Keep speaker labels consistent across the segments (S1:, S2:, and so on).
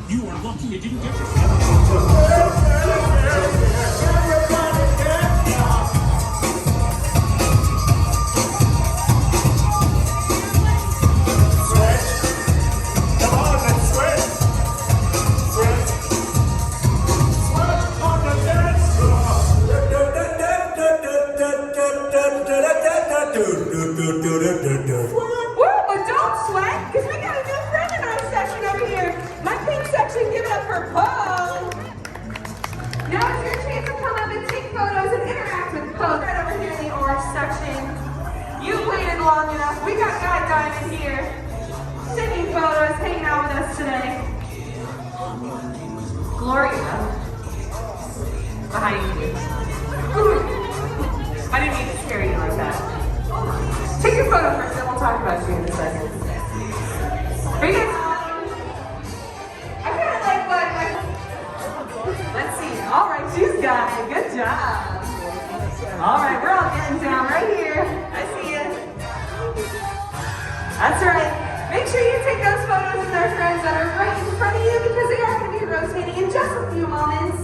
S1: You are lucky you didn't get yourself.
S2: Long enough. We got Guy Diamond here, taking photos, hanging out with us today. Gloria, behind you. I didn't mean to scare you like that. Take your photo first, then we'll talk about you in a second. Are you guys? I kind of like what. Let's see. All right, she's got it. Good job. All right, we're all getting down right here. I see you. That's right. Make sure you take those photos with our friends that are right in front of you because they are going to be rotating in just a few moments.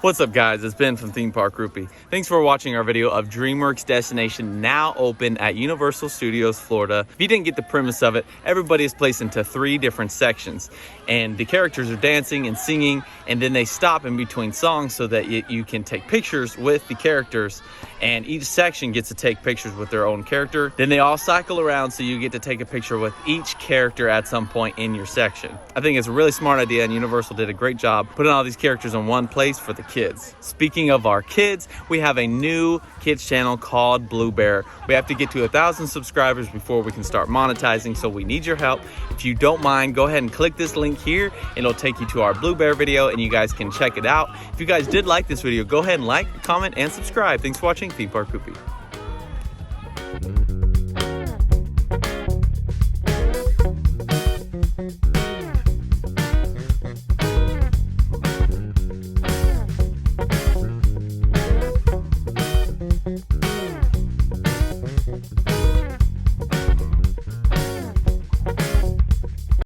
S3: What's up, guys? It's Ben from Theme Park Groupie. Thanks for watching our video of Dreamworks Destination, now open at Universal Studios Florida. If you didn't get the premise of it, everybody is placed into 3 different sections, and the characters are dancing and singing, and then they stop in between songs so that you can take pictures with the characters, and each section gets to take pictures with their own character. Then they all cycle around so you get to take a picture with each character at some point in your section. I think it's a really smart idea, and Universal did a great job putting all these characters in one place for the kids. Speaking of our kids, we have a new kids channel called BluBear. We have to get to 1,000 subscribers before we can start monetizing, so we need your help. If you don't mind, go ahead and click this link here. It'll take you to our BluBear video and you guys can check it out. If you guys did like this video, go ahead and like, comment, and subscribe. Thanks for watching Theme Park Groupie.